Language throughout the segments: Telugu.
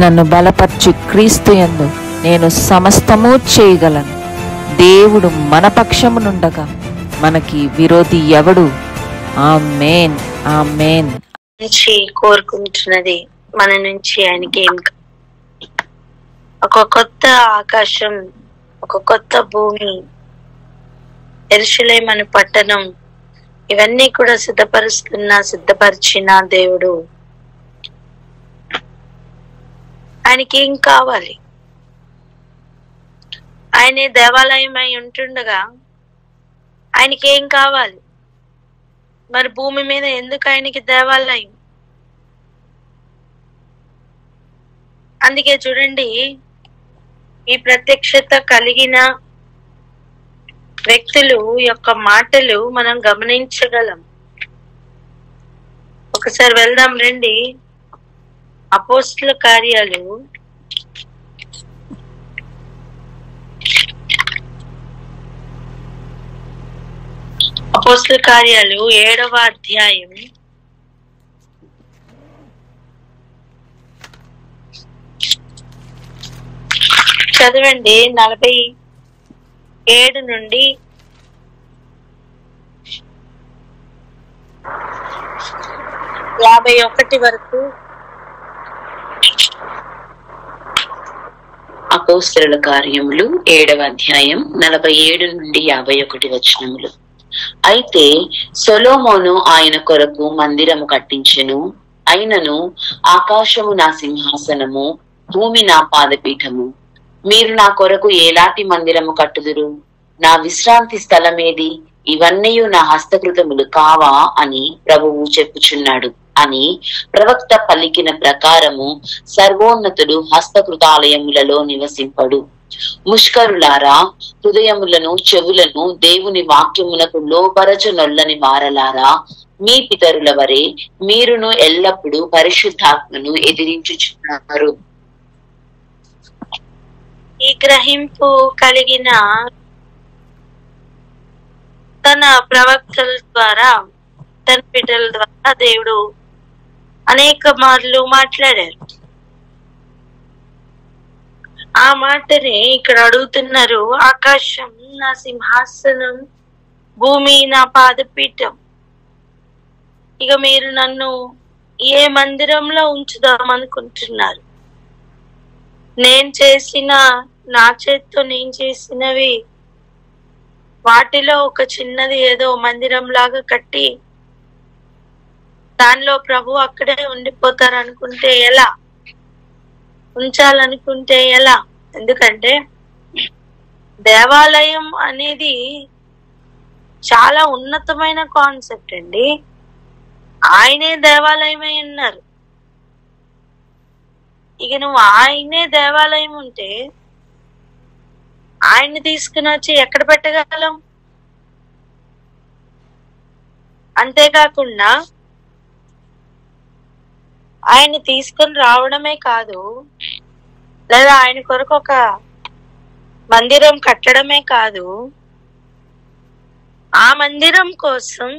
నన్ను బలపర్చు క్రీస్తు యందు నేను సమస్తము చేయగలను. దేవుడు మన పక్షమునుండగా మనకి విరోధి ఎవడు? ఆమేన్, ఆమేన్. నుంచి కోరుకుంటున్నది మన నుంచి ఆయనకి ఏం ఒక కొత్త ఆకాశం, ఒక కొత్త భూమి, యెరూషలేము అనే పట్టణం, ఇవన్నీ కూడా సిద్ధపరిచిన దేవుడు. ఆయనకి ఏం కావాలి? ఆయనే దేవాలయం అయి ఉంటుండగా ఆయనకి ఏం కావాలి? మరి భూమి మీద ఎందుకు ఆయనకి దేవాలయం? అందుకే చూడండి, ఈ ప్రత్యక్షత కలిగిన వ్యక్తులు యొక్క మాటలు మనం గమనించగలం. ఒకసారి వెళ్దాం రండి. అపోస్తల కార్యాలు 7వ అధ్యాయం చదవండి. 47 నుండి 51 వరకు. అపోస్తలుల కార్యములు 7వ అధ్యాయం 47 నుండి 51 వచనములు. అయితే సొలొమోను ఆయన కొరకు మందిరము కట్టించెను. అయినను ఆకాశము నా సింహాసనము, భూమి నా పాదపీఠము. మీరు నా కొరకు ఎలాంటి మందిరము కట్టుదురు? నా విశ్రాంతి స్థలమేది? ఇవన్నీ నా హస్తకృతములు కావా అని ప్రభువు చెప్పుచున్నాడు అని ప్రవక్త పలికిన ప్రకారము సర్వోన్నతుడు హస్తకృతాలయములలో నివసింపడు. ముష్కరులారా, హృదయములను చెవులను దేవుని వాక్యమునకు లోపరచనొల్లని వారలారా, మీ పితరుల వరే మీరును ఎల్లప్పుడూ పరిశుద్ధాత్మను ఎదిరించుచున్నారు. ఈ గ్రహింపు కలిగిన తన ప్రవక్తల ద్వారా, తన పితరుల ద్వారా దేవుడు అనేక మార్లు మాట్లాడారు. ఆ మాటని ఇక్కడ అడుగుతున్నారు. ఆకాశం నా సింహాసనం, భూమి నా పాదపీఠం. ఇక మీరు నన్ను ఏ మందిరంలో ఉంచుదాం అనుకుంటున్నారు? నేను చేసిన, నా చేత్తో నేను చేసినవి, వాటిలో ఒక చిన్నది ఏదో మందిరం లాగా కట్టి దానిలో ప్రభు అక్కడే ఉండిపోతారు అనుకుంటే ఎలా? ఉంచాలనుకుంటే ఎలా? ఎందుకంటే దేవాలయం అనేది చాలా ఉన్నతమైన కాన్సెప్ట్ అండి. ఆయనే దేవాలయమై ఉన్నారు. ఇక నువ్వు ఆయనే దేవాలయం ఉంటే ఆయన్ని తీసుకుని వచ్చి ఎక్కడ పెట్టగలం? అంతేకాకుండా ఆయన్ని తీసుకొని రావడమే కాదు, లేదా ఆయన కొరకు ఒక మందిరం కట్టడమే కాదు, ఆ మందిరం కోసం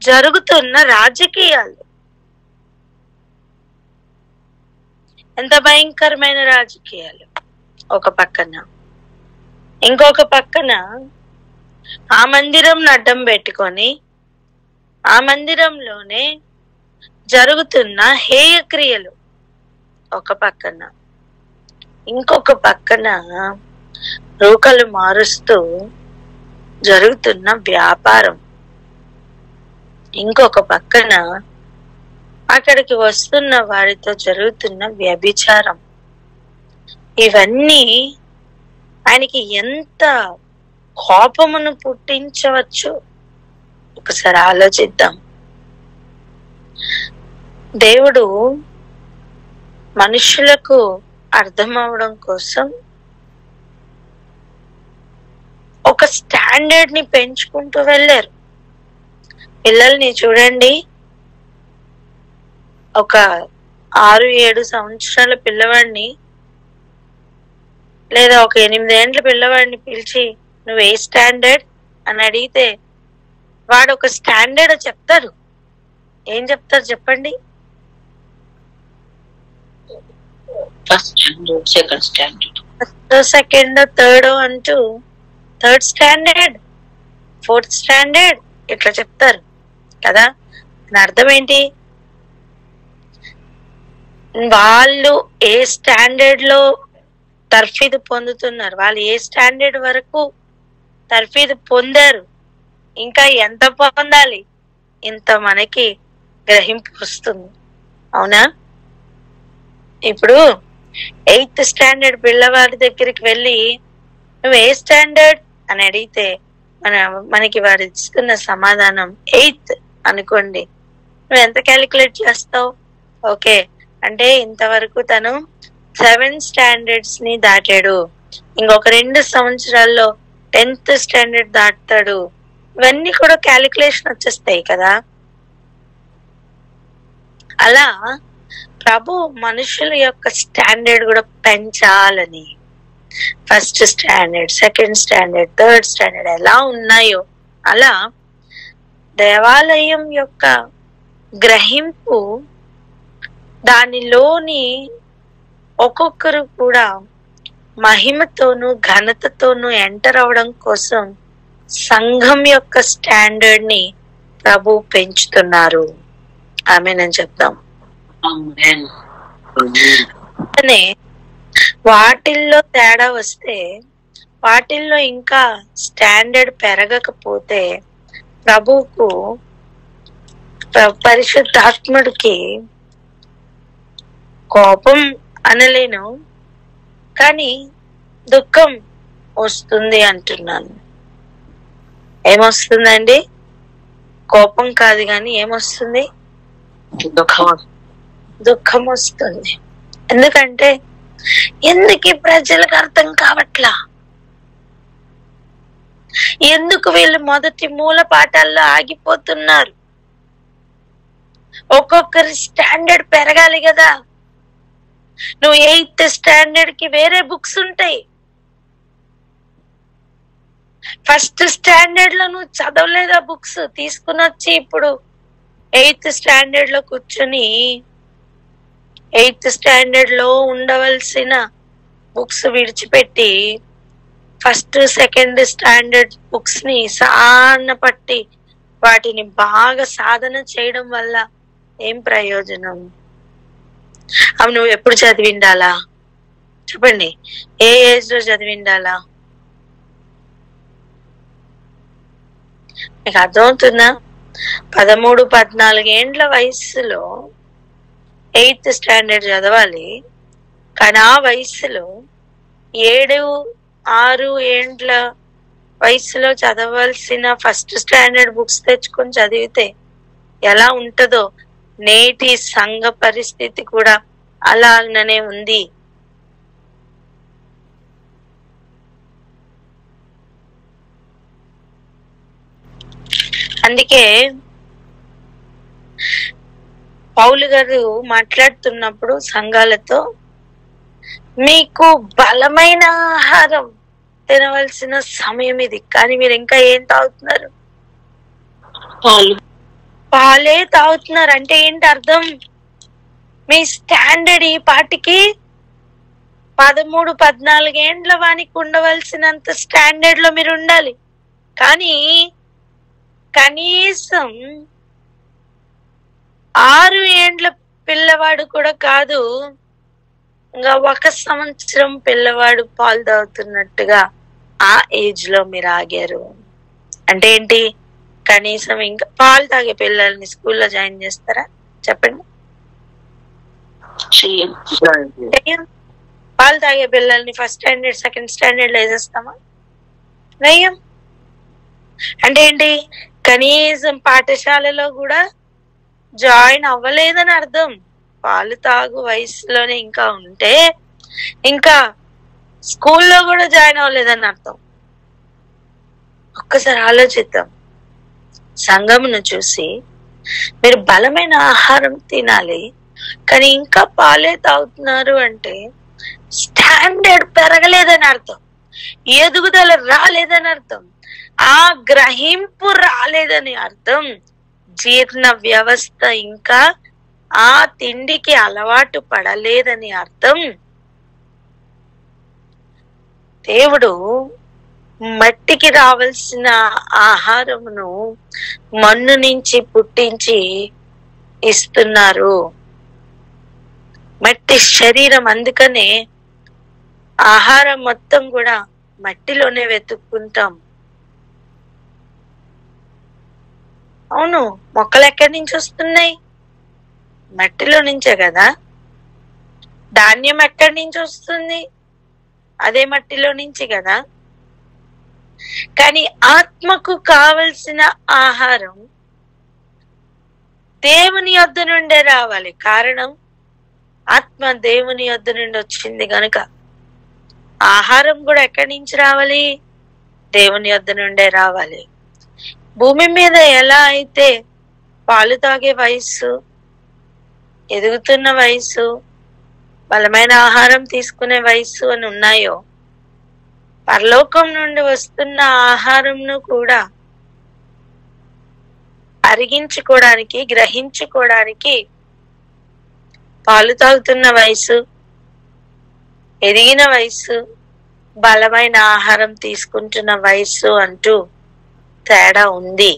జరుగుతున్న రాజకీయాలు ఎంత భయంకరమైన రాజకీయాలు! ఒక పక్కన, ఇంకొక పక్కన ఆ మందిరం అడ్డం పెట్టుకొని ఆ మందిరంలోనే జరుగుతున్న హేయ క్రియలు ఒక పక్కన, ఇంకొక పక్కన రూకలు మారుస్తూ జరుగుతున్న వ్యాపారం, ఇంకొక పక్కన అక్కడికి వస్తున్న వారితో జరుగుతున్న వ్యభిచారం. ఇవన్నీ ఆయనకి ఎంత కోపమును పుట్టించవచ్చు ఒకసారి ఆలోచిద్దాం. దేవుడు మనుషులకు అర్థం అవడం కోసం ఒక స్టాండర్డ్ ని పెంచుకుంటూ వెళ్ళారు. పిల్లల్ని చూడండి, ఒక 6-7 సంవత్సరాల పిల్లవాడిని లేదా ఒక 8 ఏండ్ల పిల్లవాడిని పిలిచి నువ్వు ఏ స్టాండర్డ్ అని అడిగితే వాడు ఒక స్టాండర్డ్ చెప్తారు. ఏం చెప్తారు చెప్పండి? First standard, second standard, second, third అంటూ థర్డ్ స్టాండర్డ్, ఫోర్త్ స్టాండర్డ్ ఇట్లా చెప్తారు కదా. దాని అర్థం ఏంటి? వాళ్ళు ఏ స్టాండర్డ్ లో తర్ఫీదు పొందుతున్నారు, వాళ్ళు ఏ స్టాండర్డ్ వరకు తర్ఫీదు పొందారు, ఇంకా ఎంత పొందాలి, ఇంత మనకి గ్రహింపు వస్తుంది. అవునా? ఇప్పుడు 8th స్టాండర్డ్ పిల్లవాడి దగ్గరికి వెళ్ళి నువ్వు ఏ స్టాండర్డ్ అని అడిగితే మనకి వాడు ఇస్తున్న సమాధానం 8th అనుకోండి. నువ్వు ఎంత క్యాలిక్యులేట్ చేస్తావు? ఓకే, అంటే ఇంతవరకు తను 7 స్టాండర్డ్స్ ని దాటాడు, ఇంకొక 2 సంవత్సరాల్లో 10th స్టాండర్డ్ దాటుతాడు. ఇవన్నీ కూడా క్యాలిక్యులేషన్ వచ్చేస్తాయి కదా. అలా ప్రభు మనుషుల యొక్క స్టాండర్డ్ కూడా పెంచాలని, first standard, second standard, third standard ఎలా ఉన్నాయో అలా దేవాలయం యొక్క గ్రహింపు, దానిలోని ఒక్కొక్కరు కూడా మహిమతోనూ ఘనతతోనూ ఎంటర్ అవడం కోసం సంఘం యొక్క స్టాండర్డ్ ని ప్రభు పెంచుతున్నారు. ఆమేనని చెప్తాం. వాటిల్లో తేడా వస్తే, వాటిల్లో ఇంకా స్టాండర్డ్ పెరగకపోతే ప్రభువుకు, పరిశుద్ధాత్ముడికి కోపం అనలేను కానీ దుఃఖం వస్తుంది అంటున్నాను. ఏమొస్తుందండి? కోపం కాదు కానీ ఏమొస్తుంది? దుఃఖం వస్తుంది. ఎందుకంటే ఎందుకు ఈ ప్రజలకు అర్థం కావట్లా, ఎందుకు వీళ్ళు మొదటి మూల పాఠాల్లో ఆగిపోతున్నారు? ఒక్కొక్కరి స్టాండర్డ్ పెరగాలి కదా. నువ్వు 8th స్టాండర్డ్ కి వేరే బుక్స్ ఉంటాయి, ఫస్ట్ స్టాండర్డ్ లో నువ్వు చదవలేదా బుక్స్ తీసుకుని వచ్చి ఇప్పుడు 8th స్టాండర్డ్ లో కూర్చుని 8th స్టాండర్డ్ లో ఉండవలసిన బుక్స్ విడిచిపెట్టి ఫస్ట్ సెకండ్ స్టాండర్డ్ బుక్స్ ని సాన పట్టి వాటిని బాగా సాధన చేయడం వల్ల ఏం ప్రయోజనం? అవి నువ్వు ఎప్పుడు చదివిండాలా చెప్పండి? ఏ ఏజ్ లో చదివిండాలా? మీకు అర్థమవుతుందా? 13-14 ఏండ్ల వయసులో 8th స్టాండర్డ్ చదవాలి, కానీ ఆ వయసులో 7-6 ఏండ్ల వయసులో చదవాల్సిన ఫస్ట్ స్టాండర్డ్ బుక్స్ తెచ్చుకొని చదివితే ఎలా ఉంటుందో నేటి సంఘ పరిస్థితి కూడా అలానే ఉంది. అందుకే పౌలు గారు మాట్లాడుతున్నప్పుడు సంఘాలతో, మీకు బలమైన ఆహారం తినవలసిన సమయం ఇది, కానీ మీరు ఇంకా ఏం తాగుతున్నారు? పాలే తాగుతున్నారు. అంటే ఏంటి అర్థం? మీ స్టాండర్డ్ ఈ పాటికి 13-14 ఏండ్ల వానికి ఉండవలసినంత స్టాండర్డ్ లో మీరు ఉండాలి, కానీ కనీసం 6 ఏండ్ల పిల్లవాడు కూడా కాదు, ఇంకా 1 సంవత్సరం పిల్లవాడు పాలు తాగుతున్నట్టుగా ఆ ఏజ్ లో మీరు ఆగారు. అంటే ఏంటి? కనీసం ఇంకా పాలు తాగే పిల్లల్ని స్కూల్లో జాయిన్ చేస్తారా చెప్పండి? పాలు తాగే పిల్లల్ని ఫస్ట్ స్టాండర్డ్, సెకండ్ స్టాండర్డ్ లో వేసేస్తామా? నయ్యం. అంటే ఏంటి? కనీసం పాఠశాలలో కూడా జాయిన్ అవ్వలేదని అర్థం. పాలు తాగు వయసులోనే ఇంకా ఉంటే ఇంకా స్కూల్లో కూడా జాయిన్ అవ్వలేదని అర్థం. ఒక్కసారి ఆలోచిద్దాం. సంఘమును చూసి మీరు బలమైన ఆహారం తినాలి కానీ ఇంకా పాలే తాగుతున్నారు అంటే స్టాండర్డ్ పెరగలేదని అర్థం, ఎదుగుదల రాలేదని అర్థం, ఆ గ్రహింపు రాలేదని అర్థం, జీర్ణ వ్యవస్థ ఇంకా ఆ తిండికి అలవాటు పడలేదని అర్థం. దేవుడు మట్టికి రావాల్సిన ఆహారమును మన్ను నుంచి పుట్టించి ఇస్తున్నారు. మట్టి శరీరం, అందుకనే ఆహారం మొత్తం కూడా మట్టిలోనే వెతుక్కుంటాం. అవును, మొక్కలు ఎక్కడి నుంచి వస్తున్నాయి? మట్టిలో నుంచే కదా. ధాన్యం ఎక్కడి నుంచి వస్తుంది? అదే మట్టిలో నుంచి కదా. కానీ ఆత్మకు కావలసిన ఆహారం దేవుని యొద్ద నుండే రావాలి. కారణం, ఆత్మ దేవుని యొద్ద నుండి వచ్చింది గనుక ఆహారం కూడా ఎక్కడి నుంచి రావాలి? దేవుని యొద్ద నుండే రావాలి. భూమి మీద ఎలా అయితే పాలు తాగే వయస్సు, ఎదుగుతున్న వయస్సు, బలమైన ఆహారం తీసుకునే వయస్సు అని ఉన్నాయో, పరలోకం నుండి వస్తున్న ఆహారంను కూడా అరిగించుకోవడానికి, గ్రహించుకోవడానికి పాలు తాగుతున్న వయసు, ఎదిగిన వయసు, బలమైన ఆహారం తీసుకుంటున్న వయస్సు అంటూ తేడా ఉంది.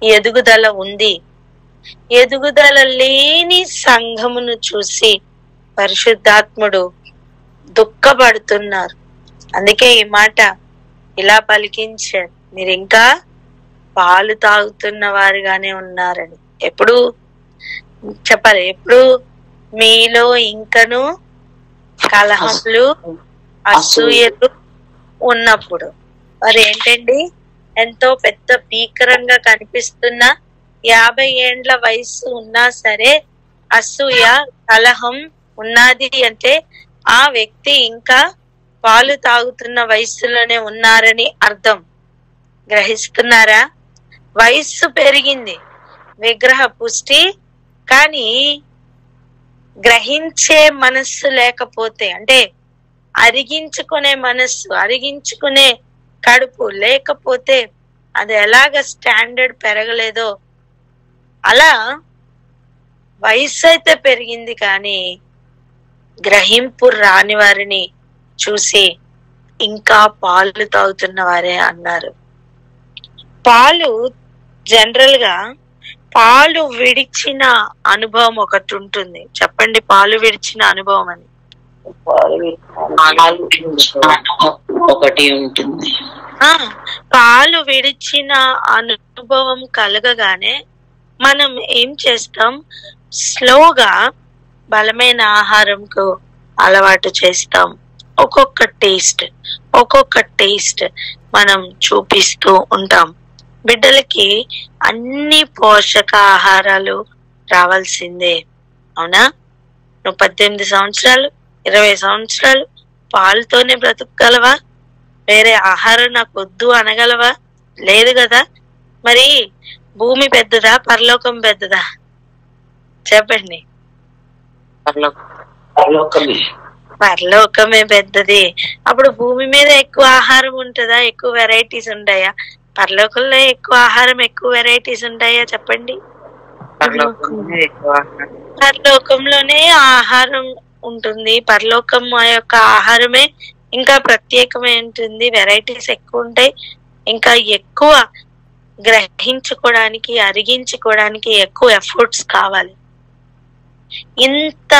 ఎదుగుదల ఉంది. ఎదుగుదల లేని సంఘమును చూసి పరిశుద్ధాత్ముడు దుఃఖపడుతున్నారు. అందుకే ఈ మాట ఇలా పలికించారు, మీరు ఇంకా పాలు తాగుతున్న వారుగానే ఉన్నారని. ఎప్పుడు చెప్పాలి? ఎప్పుడు? మీలో ఇంకను కలహములు, అసూయలు ఉన్నప్పుడు. మరి ఏంటండి, ఎంతో పెద్ద భీకరంగా కనిపిస్తున్న 50 ఏండ్ల వయసు ఉన్నా సరే అసూయ, కలహం ఉన్నది అంటే ఆ వ్యక్తి ఇంకా పాలు తాగుతున్న వయస్సులోనే ఉన్నారని అర్థం. గ్రహిస్తున్నారా? వయస్సు పెరిగింది, విగ్రహ పుష్టి, కానీ గ్రహించే మనస్సు లేకపోతే, అంటే అరిగించుకునే మనస్సు, అరిగించుకునే కడుపు లేకపోతే అది ఎలాగ స్టాండర్డ్ పెరగలేదో అలా వయస్సు అయితే పెరిగింది, కానీ గ్రహింపు రాని వారిని చూసి ఇంకా పాలు తాగుతున్న వారే అన్నారు. పాలు జనరల్ గా పాలు విడిచిన అనుభవం ఒకటి ఉంటుంది. చెప్పండి, పాలు విడిచిన అనుభవం అని. ఒకటి ఉంటుంది. పాలు విడిచిన అనుభవం కలగగానే మనం ఏం చేస్తాం? స్లోగా బలమైన ఆహారంకు అలవాటు చేస్తాం. ఒక్కొక్క టేస్ట్ మనం చూపిస్తూ ఉంటాం. బిడ్డలకి అన్ని పోషక ఆహారాలు రావాల్సిందే. అవునా? నువ్వు 18 సంవత్సరాలు 20 సంవత్సరాలు పాలుతోనే బ్రతకగలవా? వేరే ఆహారం నాకు వద్దు అనగలవా? లేదు కదా. మరి భూమి పెద్దదా, పరలోకం పెద్దదా? చెప్పండి. పరలోకమే పెద్దది. అప్పుడు భూమి మీద ఎక్కువ ఆహారం ఉంటుందా? ఎక్కువ వెరైటీస్ ఉంటాయా? పరలోకంలో ఎక్కువ ఆహారం, ఎక్కువ వెరైటీస్ ఉంటాయా? చెప్పండి. పరలోకంలోనే ఆహారం ఉంటుంది. పరలోకం యొక్క ఆహారమే ఇంకా ప్రత్యేకమే ఉంటుంది. వెరైటీస్ ఎక్కువ ఉంటాయి. ఇంకా ఎక్కువ గ్రహించుకోవడానికి, అరిగించుకోవడానికి ఎక్కువ ఎఫర్ట్స్ కావాలి. ఇంత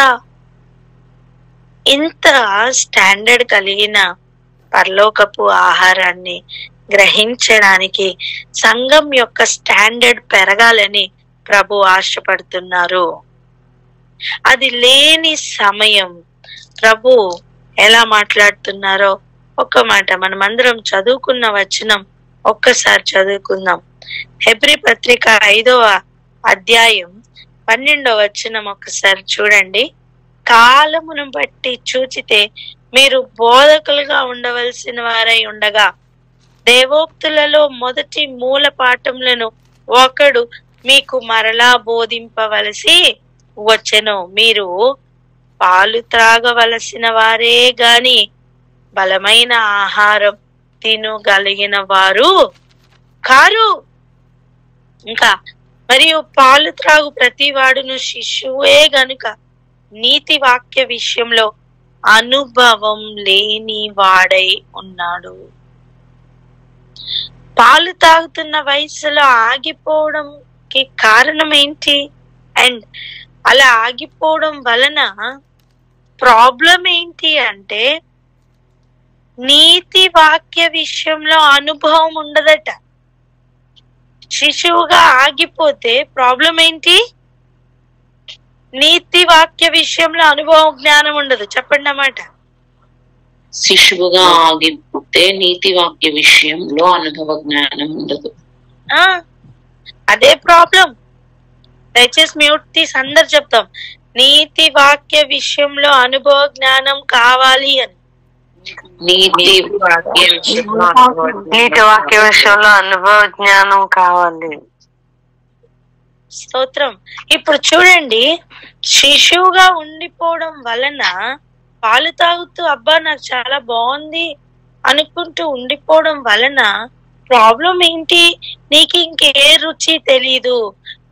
స్టాండర్డ్ కలిగిన పరలోకపు ఆహారాన్ని గ్రహించడానికి సంఘం యొక్క స్టాండర్డ్ పెరగాలని ప్రభు ఆశపడుతున్నారు. అది లేని సమయం ప్రభు ఎలా మాట్లాడుతున్నారో ఒక్క మాట మనమందరం చదువుకున్న వచనం ఒక్కసారి చదువుకుందాం. హెబ్రీ పత్రిక 5వ అధ్యాయం 12వ వచనం ఒక్కసారి చూడండి. కాలమును బట్టి చూచితే మీరు బోధకులుగా ఉండవలసిన వారై ఉండగా దేవోక్తులలో మొదటి మూల పాఠములను ఒకడు మీకు మరలా బోధింపవలసి వచ్చెను. మీరు పాలు త్రాగవలసిన వారే గాని బలమైన ఆహారం తినగలిగిన వారు కారు. ఇంకా మరియు పాలు త్రాగు ప్రతి వాడును శిశువే గనుక నీతి వాక్య విషయంలో అనుభవం లేని వాడై ఉన్నాడు. పాలు తాగుతున్న వయసులో ఆగిపోవడంకి కారణం ఏంటి? అండ్ అలా ఆగిపోవడం వలన ప్రాబ్లం ఏంటి అంటే నీతి వాక్య విషయంలో అనుభవం ఉండదట. శిశువుగా ఆగిపోతే ప్రాబ్లం ఏంటి? నీతి వాక్య విషయంలో అనుభవం జ్ఞానం ఉండదు. చెప్పండి అన్నమాట. శిశువుగా ఆగిపోతే నీతి వాక్య విషయంలో అనుభవ జ్ఞానం ఉండదు. అదే ప్రాబ్లం. దయచేసి మ్యూట్ తీసి అందరు చెప్తాం, నీతి వాక్య విషయంలో అనుభవ జ్ఞానం కావాలి అని. నీతి వాక్య విషయంలో అనుభవ జ్ఞానం కావాలి. స్తోత్రం. ఇప్పుడు చూడండి, శిశువుగా ఉండిపోవడం వలన పాలు తాగుతూ అబ్బా నాకు చాలా బాగుంది అనుకుంటూ ఉండిపోవడం వలన ప్రాబ్లం ఏంటి? నీకు ఇంకే రుచి తెలీదు.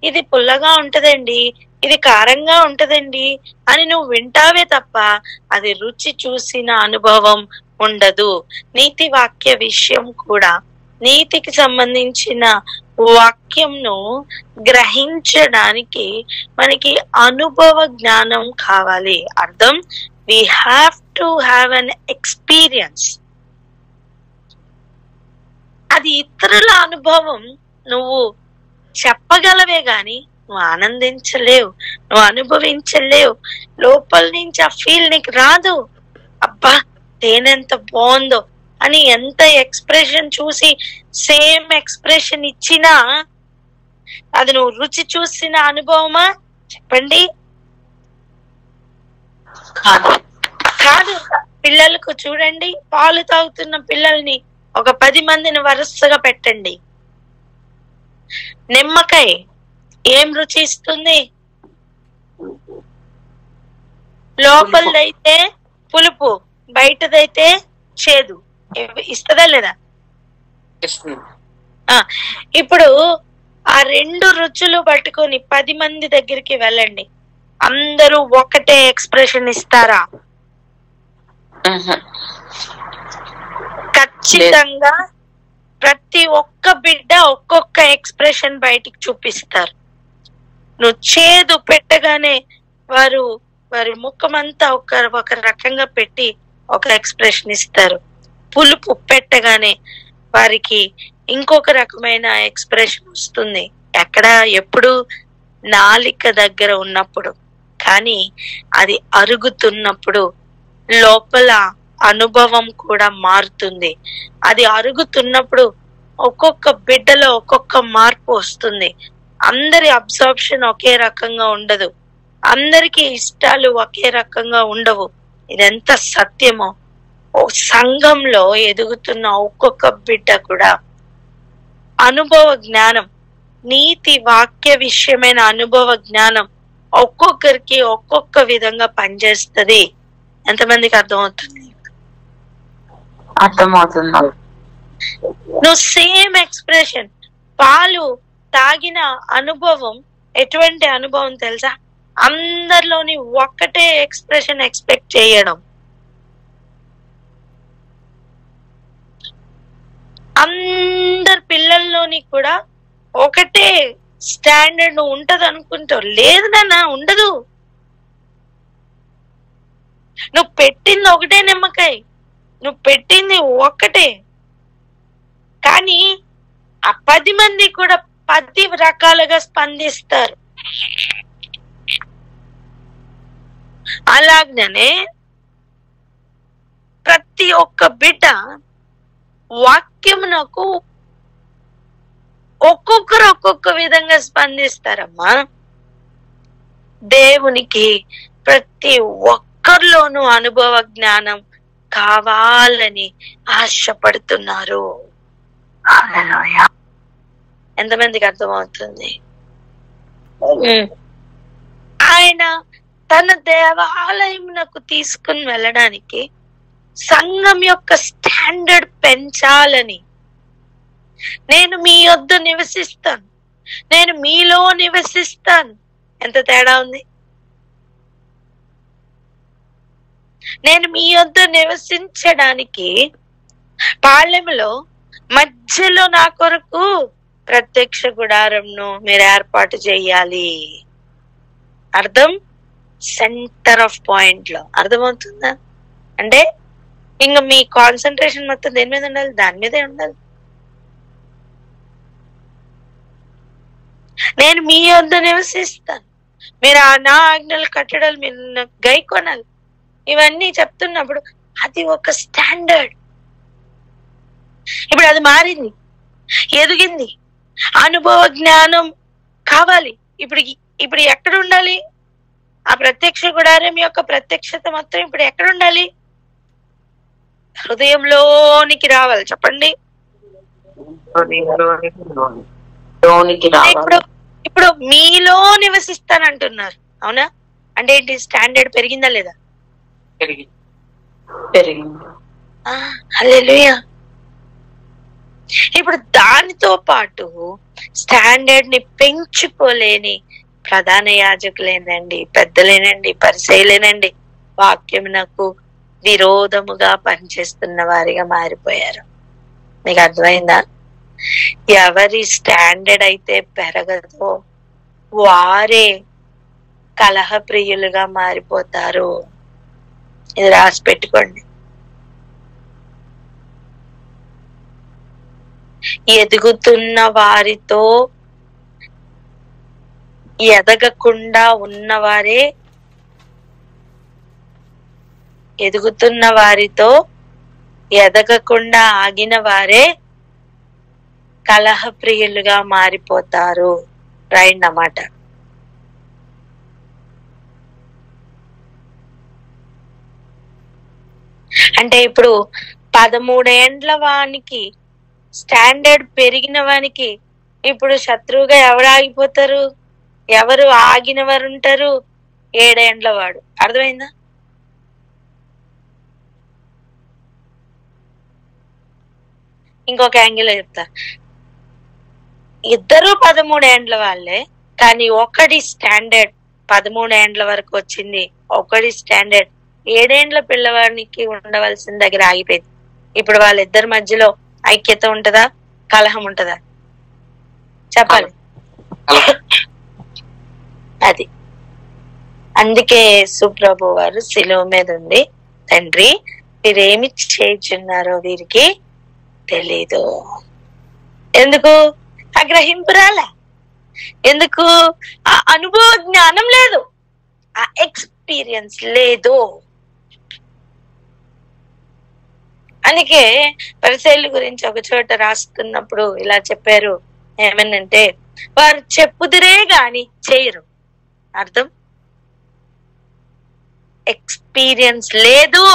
ఇది పుల్లగా ఉంటదండి, ఇది కారంగా ఉంటదండి అని నువ్వు వింటావే తప్ప అది రుచి చూసిన అనుభవం ఉండదు. నీతి వాక్య విషయం కూడా, నీతికి సంబంధించిన వాక్యంను గ్రహించడానికి మనకి అనుభవ జ్ఞానం కావాలి. అర్థం, we have to have an experience. అది ఇతరుల అనుభవం. నువ్వు చెప్పగలవే గాని నువ్వు ఆనందించలేవు, నువ్వు అనుభవించలేవు. లోపల నుంచి ఆ ఫీల్ నీకు రాదు. అబ్బా తేనెంత బాగుందో అని ఎంత ఎక్స్ప్రెషన్ చూసి సేమ్ ఎక్స్ప్రెషన్ ఇచ్చినా అది నువ్వు రుచి చూసిన అనుభవమా? చెప్పండి. కాదు. పిల్లలకు చూడండి, పాలు తాగుతున్న పిల్లల్ని ఒక 10 మందిని వరుసగా పెట్టండి. నిమ్మకాయ ఏం రుచి ఇస్తుంది? లోపలదైతే పులుపు, బయటదైతే చేదు. ఇస్తుందా లేదా? ఇప్పుడు ఆ 2 రుచులు పట్టుకొని 10 మంది దగ్గరికి వెళ్ళండి. అందరూ ఒకటే ఎక్స్ప్రెషన్ ఇస్తారా? ఖచ్చితంగా ప్రతి ఒక్క బిడ్డ ఒక్కొక్క ఎక్స్ప్రెషన్ బయటికి చూపిస్తారు. నువ్వు చేదు పెట్టగానే వారి ముఖమంతా ఒక రకంగా పెట్టి ఒక ఎక్స్ప్రెషన్ ఇస్తారు. పులుపు పెట్టగానే వారికి ఇంకొక రకమైన ఎక్స్ప్రెషన్ వస్తుంది. ఎక్కడ? ఎప్పుడు? నాలిక దగ్గర ఉన్నప్పుడు. కానీ అది అరుగుతున్నప్పుడు లోపల అనుభవం కూడా మారుతుంది. అది అరుగుతున్నప్పుడు ఒక్కొక్క బిడ్డలో ఒక్కొక్క మార్పు వస్తుంది. అందరి అబ్జర్ప్షన్ ఒకే రకంగా ఉండదు, అందరికి ఇష్టాలు ఒకే రకంగా ఉండవు. ఇదెంత సత్యమో! ఓ సంఘంలో ఎదుగుతున్న ఒక్కొక్క బిడ్డ కూడా అనుభవ జ్ఞానం, నీతి వాక్య విషయమైన అనుభవ జ్ఞానం ఒక్కొక్కరికి ఒక్కొక్క విధంగా పనిచేస్తుంది. ఎంతమందికి అర్థమవుతుంది? అర్థమవుతుంది. నువ్వు సేమ్ ఎక్స్ప్రెషన్, పాలు తాగిన అనుభవం ఎటువంటి అనుభవం తెలుసా? అందరిలోని ఒక్కటే ఎక్స్ప్రెషన్ ఎక్స్పెక్ట్ చేయడం. అందరి పిల్లల్లోని కూడా ఒకటే స్టాండర్డ్ ఉంటది అనుకుంటావు. లేదు నాన్న, ఉండదు. నువ్వు పెట్టింది ఒకటే నిమ్మకాయ, నువ్వు పెట్టింది ఒక్కటే, కానీ ఆ 10 మంది కూడా 10 రకాలుగా స్పందిస్తారు. అలాగనే ప్రతి ఒక్క బిడ్డ వాక్యమునకు ఒక్కొక్కరు ఒక్కొక్క విధంగా స్పందిస్తారమ్మా. దేవునికి ప్రతి ఒక్కరిలోనూ అనుభవ జ్ఞానం కావాలని ఆశపడుతున్నారు. ఎంతమందికి అర్థమవుతుంది? ఆయన తన దేవాలయమునకు తీసుకుని వెళ్ళడానికి సంఘం యొక్క స్టాండర్డ్ పెంచాలని, నేను మీ యొద్ద నివసిస్తాను, నేను మీలో నివసిస్తాను. ఎంత తేడా ఉంది! నేను మీ యొద్ద నివసించడానికి పాళెములో మధ్యలో నా కొరకు ప్రత్యక్ష గుడారంను మీరు ఏర్పాటు చేయాలి. అర్థం? సెంటర్ ఆఫ్ పాయింట్ లో అర్థమవుతుందా? అంటే ఇంకా మీ కాన్సన్ట్రేషన్ మొత్తం దేని మీద ఉండాలి? దాని మీదే ఉండాలి. నేను మీ వద్ద నివసిస్తాను, మీరు నా ఆజ్ఞలు కట్టడాలు మీరు గైకొనాలి. ఇవన్నీ చెప్తున్నప్పుడు అది ఒక స్టాండర్డ్. ఇప్పుడు అది మారింది, ఎదిగింది, అనుభవ జ్ఞానం కావాలి. ఇప్పుడు ఎక్కడ ఉండాలి? ఆ ప్రత్యక్ష గుడారం యొక్క ప్రత్యక్షత మొత్తం ఇప్పుడు ఎక్కడ ఉండాలి? హృదయంలోనికి రావాలి. చెప్పండి. ఇప్పుడు మీలో నివసిస్తానంటున్నారు, అవునా? అంటే ఏంటి? స్టాండర్డ్ పెరిగిందా లేదా? హల్లెలూయా. ఇప్పుడు దానితో పాటు స్టాండర్డ్ ని పెంచుకోలేని ప్రధాన యాజకులేనండి, పెద్దలేనండి, పరిసయ్యులేనండి వాక్యమునకు విరోధముగా పనిచేస్తున్న వారిగా మారిపోయారు. మీకు అర్థమైందా? ఎవరి స్టాండర్డ్ అయితే పెరగదో వారే కలహ ప్రియులుగా మారిపోతారు. ఇది రాసి పెట్టుకోండి. ఎదుగుతున్న వారితో ఎదగకుండా ఉన్నవారే, ఎదుగుతున్న వారితో ఎదగకుండా ఆగిన వారే కలహ ప్రియులుగా మారిపోతారు. రైట్ అన్నమాట. అంటే ఇప్పుడు 13 ఏండ్ల వానికి స్టాండర్డ్ పెరిగిన వానికి ఇప్పుడు శత్రువుగా ఎవరు ఆగిపోతారు? ఎవరు ఆగిన వారు ఉంటారు? 7 ఏండ్ల వాడు. అర్థమైందా? ఇంకొక యాంగిల్ చెప్తా. ఇద్దరు 13 ఏండ్ల వాళ్ళే, కానీ ఒకటి స్టాండర్డ్ 13 ఏండ్ల వరకు వచ్చింది, ఒకటి స్టాండర్డ్ 7 ఏండ్ల పిల్లవాడికి ఉండవలసిన దగ్గర ఆగిపోయింది. ఇప్పుడు వాళ్ళిద్దరి మధ్యలో ఐక్యత ఉంటదా? కలహం ఉంటదా? చెప్పాలి. అది అందుకే సుప్రభు వారు శిలువ మీద ఉండి, తండ్రి వీరేమి చేయుచున్నారో వీరికి తెలీదు. ఎందుకు? ఆ గ్రహింపు రాలే. ఎందుకు? ఆ అనుభవ జ్ఞానం లేదు, ఆ ఎక్స్పీరియన్స్ లేదు. అందుకే పరిసయ్యుల గురించి ఒక చోట రాస్తున్నప్పుడు ఇలా చెప్పారు. ఏమనంటే, వారు చెప్పుదురే గాని చేయరు. అర్థం? ఎక్స్పీరియన్స్ లేదు.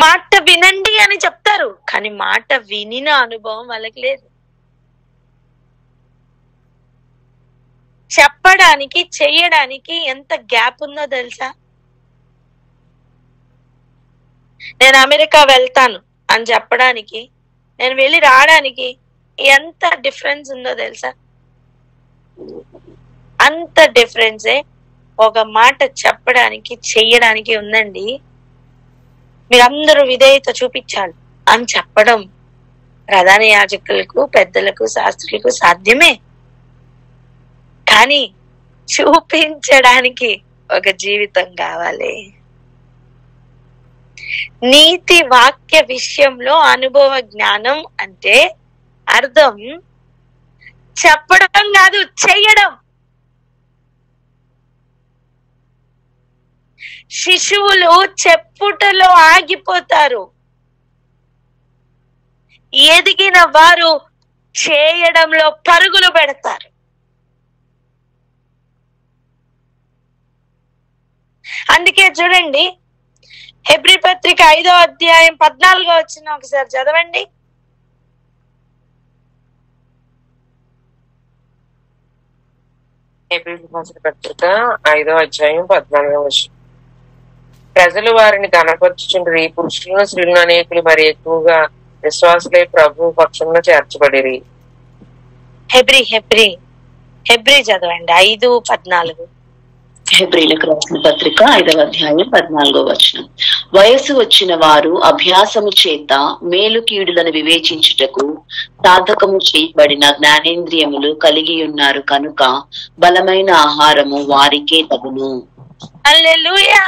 మాట వినండి అని చెప్తారు, కానీ మాట వినిన అనుభవం వాళ్ళకి లేదు. చెప్పడానికి చెయ్యడానికి ఎంత గ్యాప్ ఉందో తెలుసా? నేను అమెరికా వెళ్తాను అని చెప్పడానికి, నేను వెళ్ళి రావడానికి ఎంత డిఫరెన్స్ ఉందో తెలుసా? అంత డిఫరెన్సే ఒక మాట చెప్పడానికి చెయ్యడానికి ఉందండి. మీరందరూ విధేయత చూపించాలి అని చెప్పడం ప్రధాన యాజకులకు, పెద్దలకు, శాస్త్రులకు సాధ్యమే. కానీ చూపించడానికి ఒక జీవితం కావాలి. నీతి వాక్య విషయంలో అనుభవ జ్ఞానం అంటే అర్థం చెప్పడం కాదు, చెయ్యడం. శిశువులు చెప్పుటలో ఆగిపోతారు, ఎదిగిన వారు చేయడంలో పరుగులు పెడతారు. అందుకే చూడండి, హెబ్రీ పత్రిక 5వ అధ్యాయం 14వ వచనం ఒకసారి చదవండి. హెబ్రీ పత్రిక 5వ అధ్యాయం 14వ వచనం. ప్రజలు వారిని కనపరుచుచుండ్రి, పురుషులను స్త్రీలను అనేకులు మరి ఎక్కువగా విశ్వాసులై ప్రభు పక్షంలో చేర్చబడిరి. హెబ్రీ చదవండి 5:14. హెబ్రీలకు రాసిన పత్రిక 5వ అధ్యాయం 14వ వచనం. వయస్సు వచ్చిన వారు అభ్యాసము చేత మేలు కీడులను వివేచించుటకు సాధకము చేయబడిన జ్ఞానేంద్రియములు కలిగి ఉన్నారు కనుక బలమైన ఆహారము వారికే తగును. హల్లెలూయా.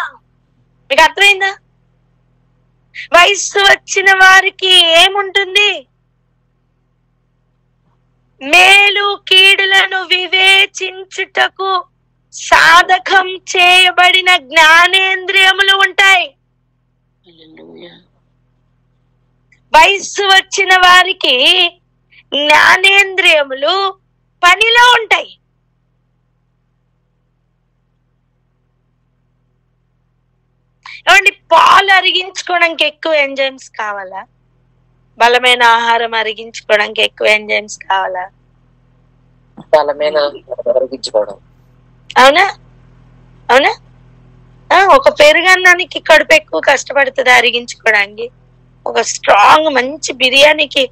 మీకు అర్థమైందా? వయస్సు వచ్చిన వారికి ఏముంటుంది? మేలు కీడులను వివేచించుటకు సాధకం చేయబడిన జ్ఞానేంద్రియములు ఉంటాయి. వయస్సు వచ్చిన వారికి జ్ఞానేంద్రియములు పనిలో ఉంటాయి. ఏమండి, పాలు అరిగించుకోవడానికి ఎక్కువ ఎంజైమ్స్ కావాలా? బలమైన ఆహారం అరిగించుకోవడానికి ఎక్కువ ఎంజైమ్స్ కావాలా? బలమైన అరిగించుకోవడం. అవునా? అవునా? ఒక పెరుగన్నానికి కడుపు ఎక్కువ కష్టపడుతుంది అరిగించుకోవడానికి. ఒక స్ట్రాంగ్ మంచి బిర్యానీకి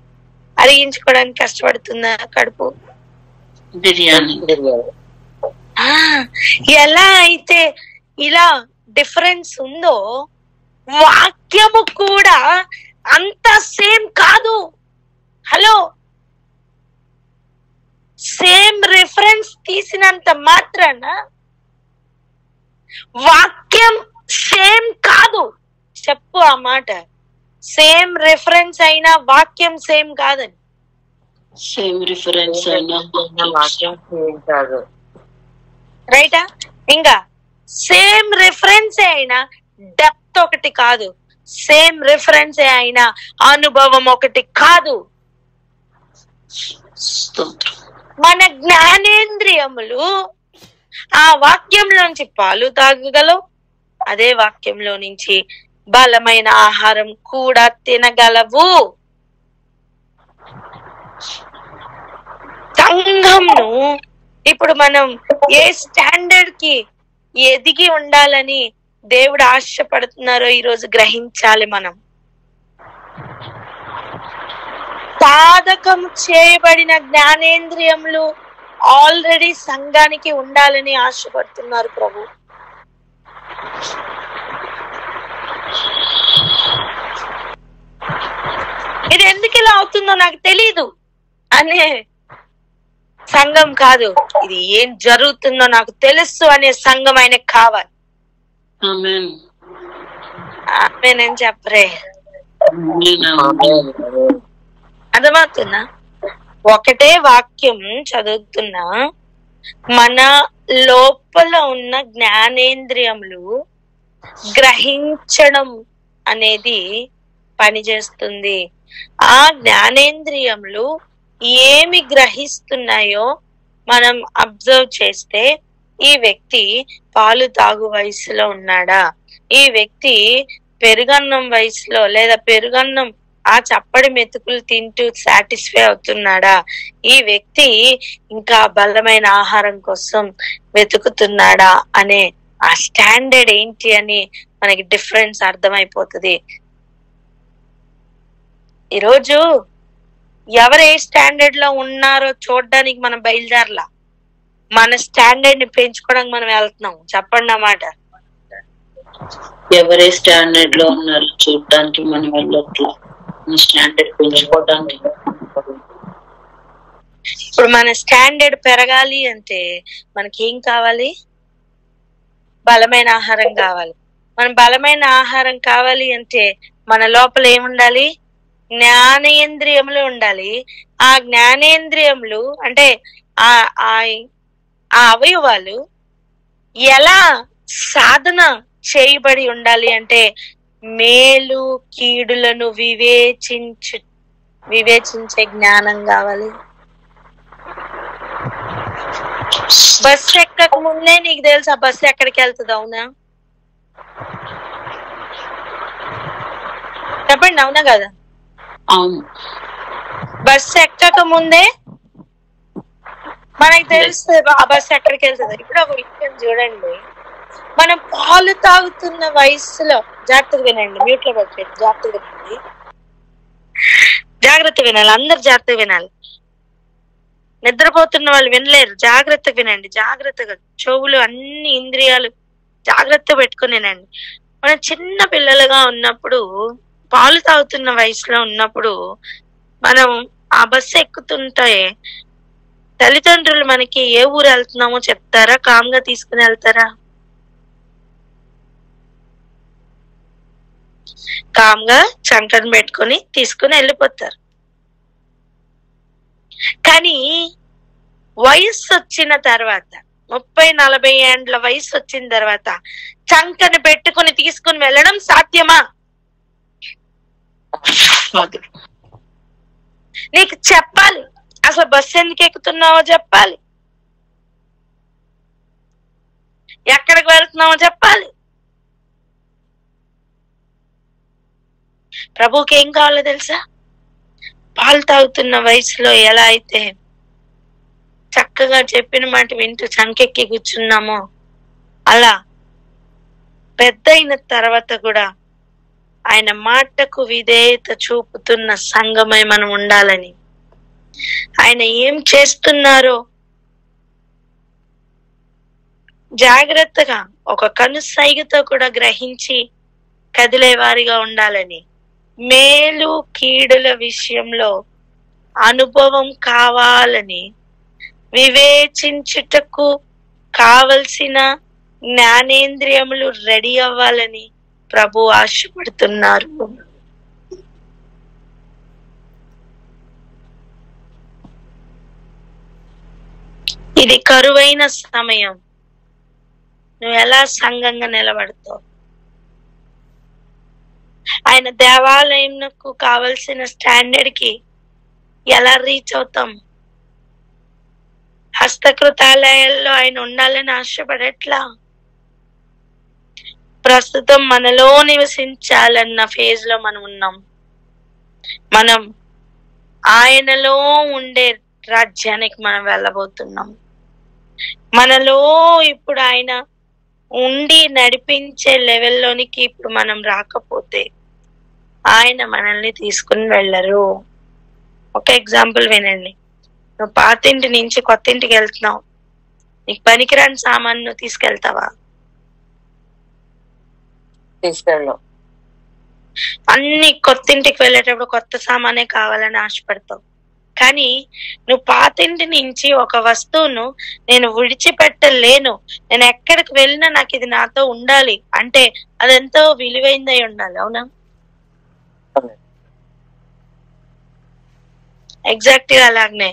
అరిగించుకోవడానికి కష్టపడుతుందా కడుపు? బిర్యానీ ఎలా అయితే ఇలా డిఫరెన్స్ ఉందో, వాక్యము కూడా అంత సేమ్ కాదు. హలో, సేమ్ రిఫరెన్స్ తీసినంత మాత్రాన వాక్యం సేమ్ కాదు. చెప్పు ఆ మాట. సేమ్ రిఫరెన్స్ అయినా వాక్యం సేమ్ కాదని. సేమ్ రిఫరెన్స్ అయినా వాక్యం సేమ్ కాదు. రైటా? ఇంకా సేమ్ రిఫరెన్స్ అయినా డెప్త్ ఒకటి కాదు. సేమ్ రిఫరెన్స్ అయినా అనుభవం ఒకటి కాదు. మన జ్ఞానేంద్రియములు ఆ వాక్యంలోంచి పాలు తాగగలవు, అదే వాక్యంలో నుంచి బలమైన ఆహారం కూడా తినగలవు. సంఘంను ఇప్పుడు మనం ఏ స్టాండర్డ్ కి ఎదిగి ఉండాలని దేవుడు ఆశపడుతున్నారో ఈరోజు గ్రహించాలి. మనం సాధకం చేయబడిన జ్ఞానేంద్రియములు ఆల్రెడీ సంఘానికి ఉండాలని ఆశపడుతున్నారు ప్రభు. ఇది ఎందుకు ఇలా అవుతుందో నాకు తెలీదు అనే సంఘం కాదు, ఇది ఏం జరుగుతుందో నాకు తెలుసు అనే సంఘం ఆయనకు కావాలి. ఆమేన్ చెప్పరే. అర్థమవుతుందా? ఒకటే వాక్యం చదువుతున్నా, మన లోపల ఉన్న జ్ఞానేంద్రియములు గ్రహించడం అనేది పనిచేస్తుంది. ఆ జ్ఞానేంద్రియములు ఏమి గ్రహిస్తున్నాయో మనం అబ్జర్వ్ చేస్తే, ఈ వ్యక్తి పాలు తాగు వయసులో ఉన్నాడా, ఈ వ్యక్తి పెరుగన్నం వయసులో లేదా పెరుగన్నం ఆ చప్పడి మెతుకులు తింటూ సాటిస్ఫై అవుతున్నాడా, ఈ వ్యక్తి ఇంకా బలమైన ఆహారం కోసం వెతుకుతున్నాడా అనే ఆ స్టాండర్డ్ ఏంటి అని మనకి డిఫరెన్స్ అర్థమైపోతుంది. ఈరోజు ఎవరు ఏ స్టాండర్డ్ లో ఉన్నారో చూడడానికి మనం బయలుదేరలా, మన స్టాండర్డ్ ని పెంచుకోవడానికి మనం వెళ్తున్నాం. చెప్పండి అన్నమాట. ఎవరే స్టాండర్డ్ లో ఉన్నారు చూడడానికి మనం వెళ్ళట్లా, స్టాండర్డ్ పెంచుకోవడానికి. ఇప్పుడు మన స్టాండర్డ్ పెరగాలి అంటే మనకి ఏం కావాలి? బలమైన ఆహారం కావాలి. మన బలమైన ఆహారం కావాలి అంటే మన లోపల ఏముండాలి? జ్ఞానేంద్రియములు ఉండాలి. ఆ జ్ఞానేంద్రియములు అంటే ఆ అవయవాలు ఎలా సాధన చేయబడి ఉండాలి అంటే మేలు కీడులను వివేచించే జ్ఞానం కావాలి. బస్సు ఎక్కక ముందే నీకు తెలుసా బస్సు ఎక్కడికి వెళ్తుంది? అవునా? చెప్పండి, అవునా కదా? అవును. బస్సు ఎక్కక ముందే మనకి తెలుస్తుంది ఆ బస్సు ఎక్కడికి వెళ్తుంది. ఇప్పుడు ఒక విషయం చూడండి, మనం పాలు తాగుతున్న వయసులో, జాగ్రత్తగా వినండి, మ్యూట్ లో పెట్టండి, జాగ్రత్తగా వినండి, జాగ్రత్త వినాలి, అందరు జాగ్రత్తగా వినాలి. నిద్రపోతున్న వాళ్ళు వినలేరు. జాగ్రత్తగా వినండి, జాగ్రత్తగా చెవులు అన్ని ఇంద్రియాలు జాగ్రత్త పెట్టుకునేనండి. మనం చిన్న పిల్లలుగా ఉన్నప్పుడు, పాలు తాగుతున్న వయసులో ఉన్నప్పుడు, మనం ఆ బస్సు ఎక్కుతుంటే తల్లిదండ్రులు మనకి ఏ ఊరు వెళ్తున్నామో చెప్తారా? కామ్గా తీసుకుని వెళ్తారా? కామ్గా చంకను పెట్టుకుని తీసుకుని వెళ్ళిపోతారు. కానీ వయసు వచ్చిన తర్వాత, 30-40 ఏండ్ల వయసు వచ్చిన తర్వాత చంకను పెట్టుకుని తీసుకుని వెళ్ళడం సాధ్యమా? నీకు చెప్పాలి, అసలు బస్సు ఎందుకు ఎక్కుతున్నావో చెప్పాలి, ఎక్కడికి వెళ్తున్నావో చెప్పాలి. ప్రభుకి ఏం కావాలో తెలుసా? పాలు తాగుతున్న వయసులో ఎలా అయితే చక్కగా చెప్పిన మాట వింటూ చంకెక్కి కూర్చున్నామో, అలా పెద్ద అయిన తర్వాత కూడా ఆయన మాటకు విధేయత చూపుతున్న సంఘమై మనం ఉండాలని, ఆయన ఏం చేస్తున్నారో జాగ్రత్తగా ఒక కనుసైగతో కూడా గ్రహించి కదిలే వారిగా ఉండాలని, మేలు కీడుల విషయంలో అనుభవం కావాలని, వివేచించుటకు కావలసిన జ్ఞానేంద్రియములు రెడీ అవ్వాలని ప్రభు ఆశపడుతున్నారు. ఇది కరువైన సమయం. నువ్వు ఎలా సంఘంగా నిలబడతావు? ఆయన దేవాలయంకు కావలసిన స్టాండర్డ్ కి ఎలా రీచ్ అవుతాం? హస్తకృతాలయాల్లో ఆయన ఉండాలని ఆశపడట్లా. ప్రస్తుతం మనలో నివసించాలన్న ఫేజ్ లో మనం ఉన్నాం. మనం ఆయనలో ఉండే రాజ్యానికి మనం వెళ్ళబోతున్నాం. మనలో ఇప్పుడు ఆయన ఉండి నడిపించే లెవెల్లోనికి ఇప్పుడు మనం రాకపోతే ఆయన మనల్ని తీసుకుని వెళ్ళరు. ఒక ఎగ్జాంపుల్ వినండి. నువ్వు పాతింటి నుంచి కొత్త ఇంటికి వెళ్తున్నావు, నీకు పనికిరాని సామాను తీసుకెళ్తావా? తీసుకెళ్ళాం. అన్ని కొత్త ఇంటికి వెళ్ళేటప్పుడు కొత్త సామానే కావాలని ఆశపడతావు. కానీ నువ్వు పాతింటి నుంచి ఒక వస్తువును నేను విడిచిపెట్టలేను, నేను ఎక్కడికి వెళ్ళినా నాకు ఇది నాతో ఉండాలి అంటే అదెంతో విలువైందై ఉండాలి. అవునా? ఎగ్జాక్ట్ గా అలాగనే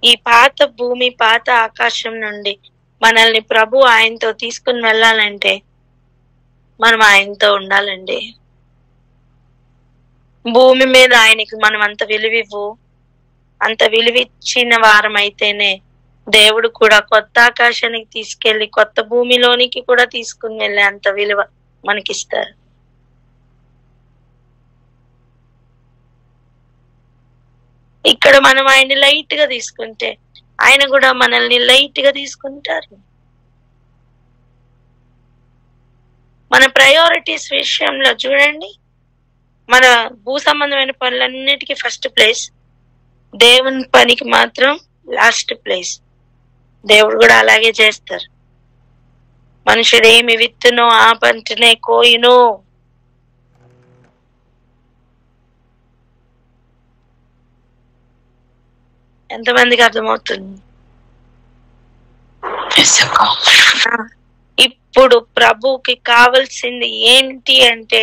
ఈ పాత భూమి, పాత ఆకాశం నుండి మనల్ని ప్రభు ఆయనతో తీసుకుని వెళ్ళాలంటే మనం ఆయనతో ఉండాలండి. భూమి మీద ఆయనకి మనం అంత విలువివ్వు, అంత విలువిచ్చిన వారం అయితేనే దేవుడు కూడా కొత్త ఆకాశానికి తీసుకెళ్లి కొత్త భూమిలోనికి కూడా తీసుకుని వెళ్ళే అంత విలువ మనకిస్తారు. ఇక్కడ మనం ఆయన్ని లైట్ గా తీసుకుంటే ఆయన కూడా మనల్ని లైట్ గా తీసుకుంటారు. మన ప్రయారిటీస్ విషయంలో చూడండి, మన భూ సంబంధమైన పనులన్నిటికీ ఫస్ట్ ప్లేస్, దేవుని పనికి మాత్రం లాస్ట్ ప్లేస్. దేవుడు కూడా అలాగే చేస్తారు. మనుషుడు ఏమి విత్తునో ఆ పంటనే కోయును. ఎంతమందికి అర్థమవుతుంది? ఇప్పుడు ప్రభుకి కావాల్సింది ఏంటి అంటే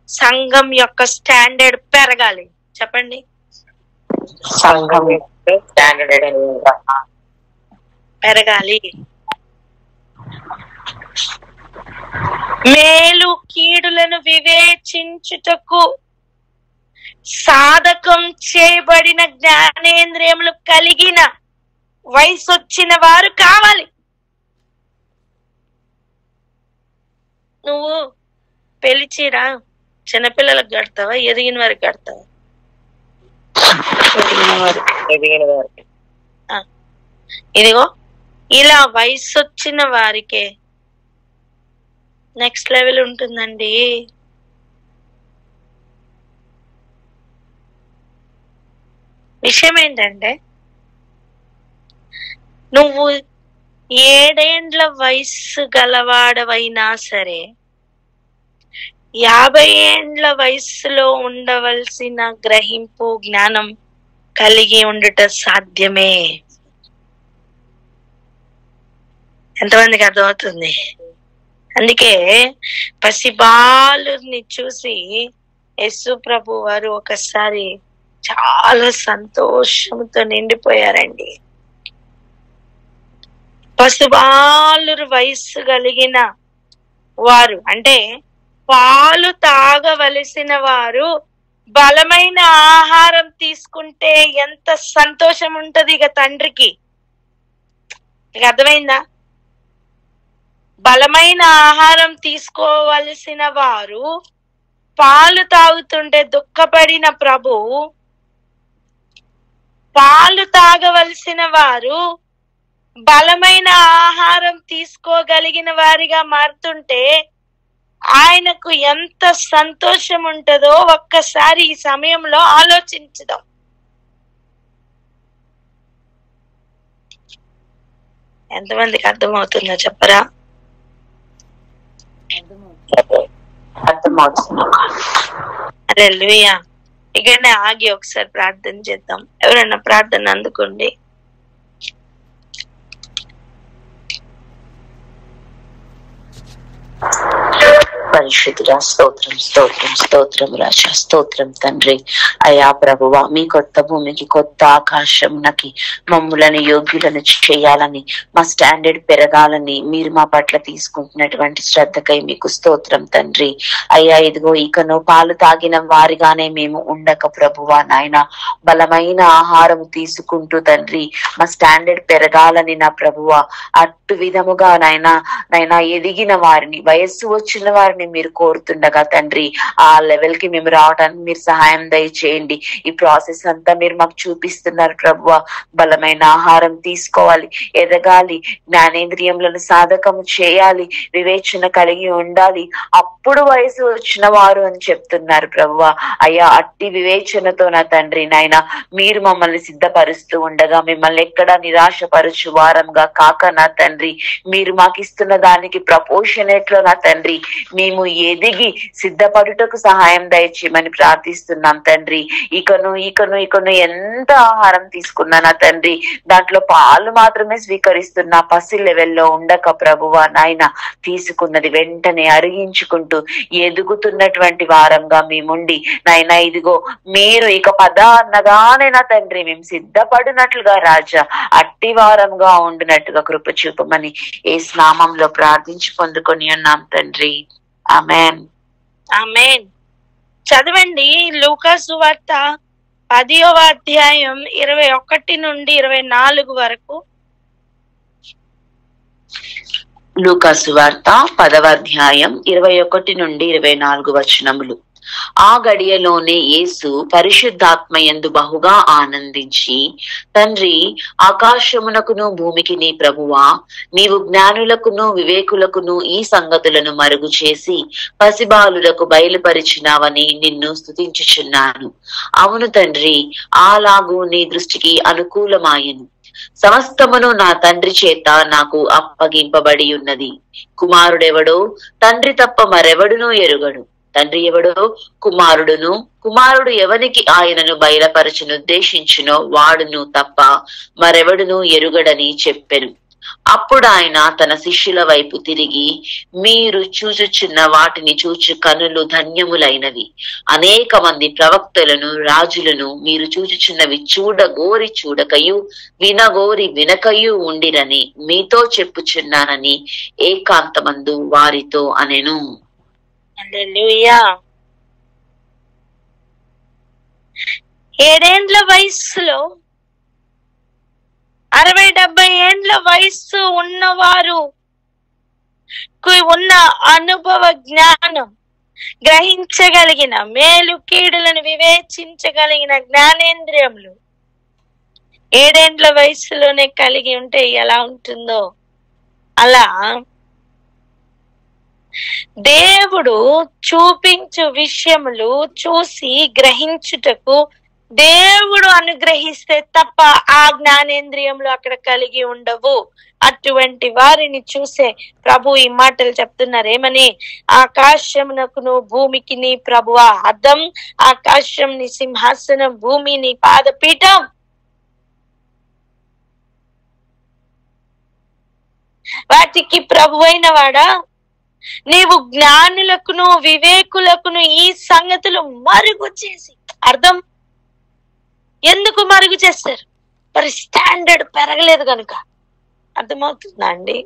సంఘం యొక్క స్టాండర్డ్ పెరగాలి. చెప్పండి, సంఘం స్టాండర్డ్ పెరగాలి. మేలు కీడులను వివేచించుటకు సాధకం చేయబడిన జ్ఞానేంద్రియములు కలిగిన వయసు వచ్చిన వారు కావాలి. నువ్వు పెళ్లి చీర చిన్నపిల్లలకు కడతావా, ఎదిగిన వారికి కడతావా? ఇదిగో ఇలా వయసు వచ్చిన వారికే నెక్స్ట్ లెవెల్ ఉంటుందండి. విషయం ఏంటంటే నువ్వు 7 ఏండ్ల వయస్సు గలవాడవైనా సరే, 50 ఏండ్ల వయస్సులో ఉండవలసిన గ్రహింపు జ్ఞానం కలిగి ఉండుట సాధ్యమే. ఎంతమందికి అర్థమవుతుంది? అందుకే పసిబాలుని చూసి యేసు ప్రభు వారు ఒకసారి చాలా సంతోషంతో నిండిపోయారండి. పసిబాలు వయస్సు కలిగిన వారు అంటే పాలు తాగవలసిన వారు బలమైన ఆహారం తీసుకుంటే ఎంత సంతోషం ఉంటది ఇక తండ్రికి. ఇక అర్థమైందా? బలమైన ఆహారం తీసుకోవలసిన వారు పాలు తాగుతుంటే దుఃఖపడిన ప్రభు, పాలు తాగవలసిన వారు బలమైన ఆహారం తీసుకోగలిగిన వారిగా మారుతుంటే ఆయనకు ఎంత సంతోషం ఉంటుందో ఒక్కసారి ఈ సమయంలో ఆలోచించుదాం. ఎంతమందికి అర్థమవుతుందో చెప్పరా? హల్లెలూయా. ఇక్కడనే ఆగి ఒకసారి ప్రార్థన చేద్దాం. ఎవరైనా ప్రార్థన అందుకోండి. పరిశుద్ధుడా, స్తోత్రం స్తోత్రం స్తోత్రం రాజా, స్తోత్రం తండ్రి. అయా ప్రభువా, మీ కొత్త భూమికి కొత్త ఆకాశంకి మమ్ములను యోగ్యులను చేయాలని, మా స్టాండర్డ్ పెరగాలని మీరు మా పట్ల తీసుకుంటున్నటువంటి శ్రద్ధకై మీకు స్తోత్రం తండ్రి. అయ్యా ఇదిగో ఇకను పాలు తాగిన వారిగానే మేము ఉండక ప్రభువా నాయన, బలమైన ఆహారం తీసుకుంటూ తండ్రి మా స్టాండర్డ్ పెరగాలని నా ప్రభువా, అట్టు విధముగా నాయనా ఎదిగిన వారిని, వయస్సు వచ్చిన వారిని మీరు కోరుతుండగా తండ్రి ఆ లెవెల్ కి మేము రావడానికి మీరు సహాయం దయచేయండి. ఈ ప్రాసెస్ అంతా మీరు మాకు చూపిస్తున్నారు ప్రభువా. బలమైన ఆహారం తీసుకోవాలి, ఎదగాలి, జ్ఞానేంద్రియములను సాధకము చేయాలి, వివేచన కలిగి ఉండాలి, అప్పుడు వయసు వచ్చిన వారు అని చెప్తున్నారు ప్రభువా. అయ్యా అట్టి వివేచనతో నా తండ్రి నాయన మీరు మమ్మల్ని సిద్ధపరుస్తూ ఉండగా మిమ్మల్ని ఎక్కడా నిరాశపరచు వారంగా కాక నా తండ్రి, మీరు మాకు ఇస్తున్న దానికి ప్రపోర్షనేట్ లో నా తండ్రి మేము ఎదిగి సిద్ధపడుటకు సహాయం దయచేయమని ప్రార్థిస్తున్నాం తండ్రి. ఇకను ఎంత ఆహారం తీసుకున్నా నా తండ్రి దాంట్లో పాలు మాత్రమే స్వీకరిస్తున్నా పసి లెవెల్లో ఉండక ప్రభువా నాయన, తీసుకున్నది వెంటనే అరిగించుకుంటూ ఎదుగుతున్నటువంటి వారంగా మేముండి నాయన ఇదిగో మీరు ఇక పద అన్నగానే నా తండ్రి మేము సిద్ధపడినట్లుగా రాజా అట్టి వారంగా ఉండినట్టుగా కృప చూపమని యేసు నామములో ప్రార్థించి పొందుకొని ఉన్నాం తండ్రి. ఆమేన్. ఆమేన్. చదవండి లూకా సువార్త 10వ అధ్యాయం 21 నుండి 24 వరకు. లూకా సువార్త 10వ అధ్యాయం 21 నుండి 24 వచనములు. ఆ గడియలోనే యేసు పరిశుద్ధాత్మయందు బహుగా ఆనందించి, తండ్రి, ఆకాశమునకును భూమికి నీ ప్రభువా, నీవు జ్ఞానులకును వివేకులకును ఈ సంగతులను మరుగు చేసి పసిబాలులకు బయలుపరిచినావని నిన్ను స్తుతించుచున్నాను. అవును తండ్రి, అలాగూ నీ దృష్టికి అనుకూలమాయెను. సమస్తమును నా తండ్రి చేత నాకు అప్పగింపబడి ఉన్నది. కుమారుడెవడో తండ్రి తప్ప మరెవడునూ ఎరుగడు, తండ్రి ఎవడో కుమారుడును, కుమారుడు ఎవనికి ఆయనను బయలుపరచునుద్దేశించునో వాడును తప్ప మరెవడును ఎరుగడని చెప్పెను. అప్పుడు ఆయన తన శిష్యుల వైపు తిరిగి, మీరు చూచుచున్న వాటిని చూచు కనులు ధన్యములైనవి. అనేక మంది ప్రవక్తలను రాజులను మీరు చూచుచున్నవి చూడగోరి చూడకయు వినగోరి వినకయు ఉండిరని మీతో చెప్పుచున్నానని ఏకాంతమందు వారితో అనెను. హల్లెలూయా. 7 ఏండ్ల వయస్సులో 60-70 ఏండ్ల వయస్సు ఉన్నవారు ఉన్న అనుభవ జ్ఞానం, గ్రహించగలిగిన మేలు కీడులను వివేచించగలిగిన జ్ఞానేంద్రియములు 7 ఏండ్ల వయస్సులోనే కలిగి ఉంటే ఎలా ఉంటుందో అలా దేవుడు చూపించు విషయములు చూసి గ్రహించుటకు దేవుడు అనుగ్రహిస్తే తప్ప ఆ జ్ఞానేంద్రియంలో అక్కడ కలిగి ఉండవు. అటువంటి వారిని చూసే ప్రభు ఈ మాటలు చెప్తున్నారు. ఏమని? ఆకాశమునకును భూమికి నీ ప్రభువా అద్దం, ఆకాశం నీ సింహాసనం, భూమి నీ పాదపీఠం. వాటికి ప్రభువైన వాడా, నీవు జ్ఞానులకును వివేకులకును ఈ సంగతులు మరుగు చేసి. అర్థం? ఎందుకు మరుగు చేస్తారు? మరి స్టాండర్డ్ పెరగలేదు కనుక. అర్థమవుతుందా అండి?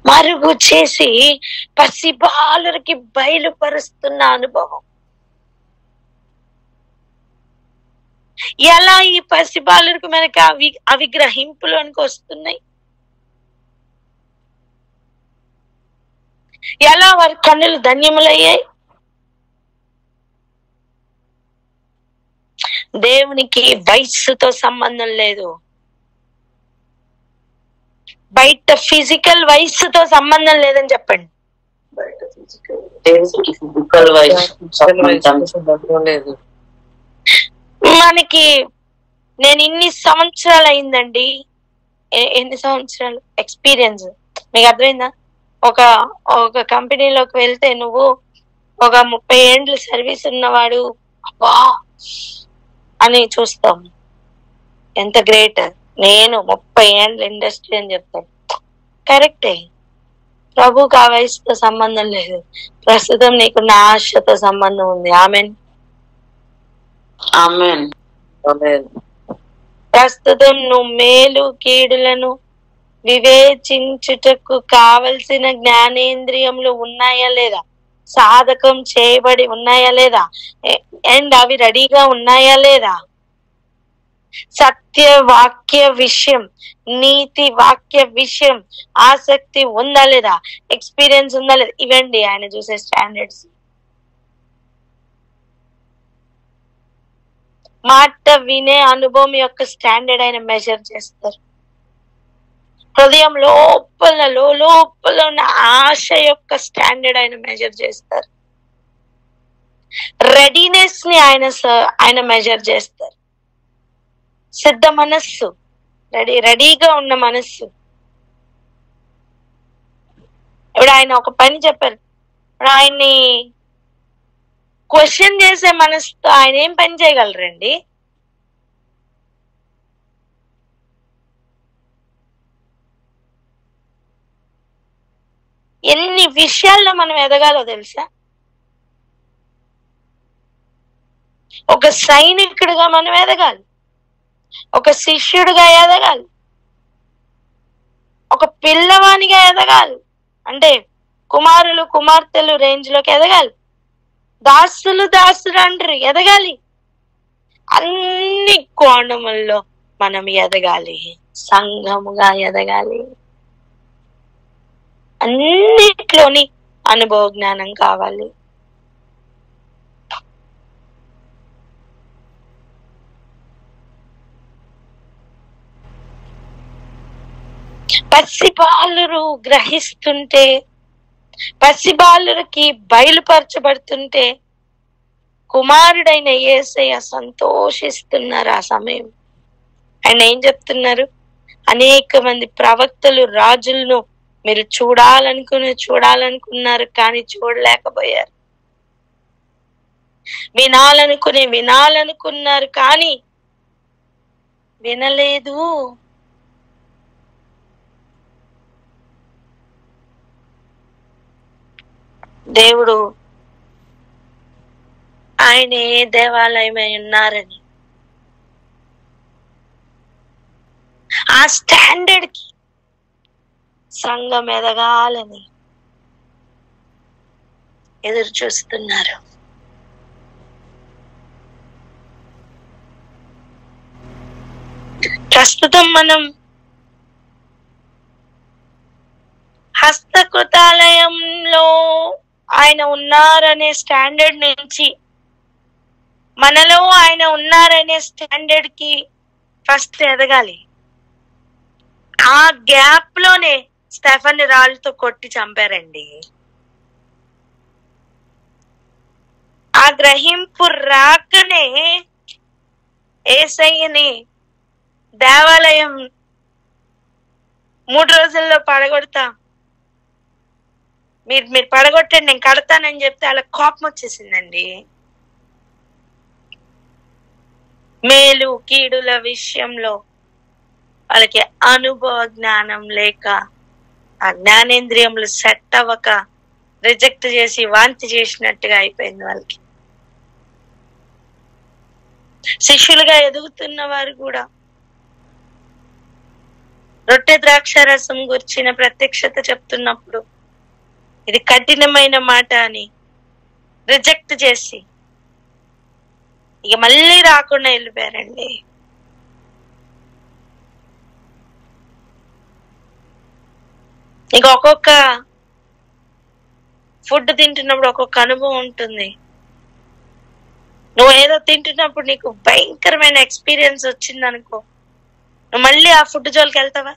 మరుగు చేసి పసిబాలురికి బయలుపరుస్తున్న అనుభవం. ఎలా ఈ పసిబాలురికి మనకి అవి గ్రహింపులోనికి వస్తున్నాయి? ఎలా వారి కన్నులు ధన్యములయ్యాయి? దేవునికి వయస్సుతో సంబంధం లేదు. బయట ఫిజికల్ వయస్సుతో సంబంధం లేదని చెప్పండి. మనకి నేను ఇన్ని సంవత్సరాలు అయిందండి. ఎన్ని సంవత్సరాలు ఎక్స్పీరియన్స్ మీకు అర్థమైందా? ఒక కంపెనీలోకి వెళ్తే నువ్వు ఒక 30 ఏండ్ల సర్వీస్ ఉన్నవాడు అబ్బా అని చూస్తాం. ఎంత గ్రేట్! నేను 30 ఏండ్ల ఇండస్ట్రీ అని చెప్తాను. కరెక్టే. ప్రభుకి ఆ వయసుతో సంబంధం లేదు. ప్రస్తుతం నీకున్న ఆశతో సంబంధం ఉంది. ఆమెన్. ఆమేన్. ప్రస్తుతం నువ్వు మేలు కీడులను వివేచించుటకు కావలసిన జ్ఞానేంద్రియములు ఉన్నాయా లేదా? సాధకం చేయబడి ఉన్నాయా లేదా? అండ్ అవి రెడీగా ఉన్నాయా లేదా? సత్య వాక్య విషయం, నీతి వాక్య విషయం ఆసక్తి ఉందా లేదా? ఎక్స్పీరియన్స్ ఉందా లేదా? ఇవండి ఆయన చూసే స్టాండర్డ్స్. మాట వినే అనుభవం యొక్క స్టాండర్డ్ ఆయన మెజర్ చేస్తారు. హృదయం లోపల ఉన్న ఆశ యొక్క స్టాండర్డ్ ఆయన మెజర్ చేస్తారు. రెడీనెస్ ని ఆయన మెజర్ చేస్తారు. సిద్ధ మనస్సు, రెడీగా ఉన్న మనస్సు. ఇప్పుడు ఆయన ఒక పని చెప్పారు. ఇప్పుడు ఆయన్ని క్వశ్చన్ చేసే మనసుతో ఆయన ఏం పని చేయగలరండి? ఎన్ని విషయాల్లో మనం ఎదగాలో తెలుసా? ఒక సైనికుడిగా మనం ఎదగాలి, ఒక శిష్యుడిగా ఎదగాలి, ఒక పిల్లవానిగా ఎదగాలి, అంటే కుమారులు కుమార్తెలు రేంజ్ లోకి ఎదగాలి, దాసులు అంటారు ఎదగాలి. అన్ని కోణముల్లో మనం ఎదగాలి, సంఘముగా ఎదగాలి. అన్నిట్లోని అనుభవ జ్ఞానం కావాలి. పసిబాలురు గ్రహిస్తుంటే, పసిబాలురికి బయలుపరచబడుతుంటే కుమారుడైన యేసయ్య సంతోషిస్తున్నారు. ఆ సమయం ఆయన ఏం చెప్తున్నారు? అనేక మంది ప్రవక్తలు రాజులను మీరు చూడాలనుకున్నారు కానీ చూడలేకపోయారు. వినాలనుకున్నారు కానీ వినలేదు. దేవుడు ఆయనే దేవాలయమై ఉన్నారని, ఆ స్టాండర్డ్ కి సంఘం ఎదగాలని ఎదురు చూస్తున్నారు. ప్రస్తుతం మనం హస్తకృతాలయంలో ఆయన ఉన్నారనే స్టాండర్డ్ నుంచి మనలో ఆయన ఉన్నారనే స్టాండర్డ్ కి ఫస్ట్ ఎదగాలి. ఆ గ్యాప్ లోనే స్టెఫన్ రాళ్ళతో కొట్టి చంపారండి. ఆ గ్రహింపు రాకనే యేసయ్యని దేవాలయం 3 రోజుల్లో పడగొడతా, మీరు పడగొట్టండి నేను కడతానని చెప్తే అలా కోపం వచ్చేసిందండి. మేలు కీడుల విషయంలో వాళ్ళకి అనుభవ జ్ఞానం లేక, ఆ జ్ఞానేంద్రియములు సెట్ అవ్వక రిజెక్ట్ చేసి వాంతి చేసినట్టుగా అయిపోయింది వాళ్ళకి. శిష్యులుగా ఎదుగుతున్న వారు కూడా రొట్టె ద్రాక్ష రసం గురించిన ప్రత్యక్షత చెప్తున్నప్పుడు ఇది కఠినమైన మాట అని రిజెక్ట్ చేసి ఇక మళ్ళీ రాకుండా వెళ్ళిపోయారండి. ఇక ఒక్కొక్క ఫుడ్ తింటున్నప్పుడు ఒక్కొక్క అనుభవం ఉంటుంది. నువ్వు ఏదో తింటున్నప్పుడు నీకు భయంకరమైన ఎక్స్పీరియన్స్ వచ్చింది అనుకో, నువ్వు మళ్ళీ ఆ ఫుడ్ జోలికి వెళ్తావా?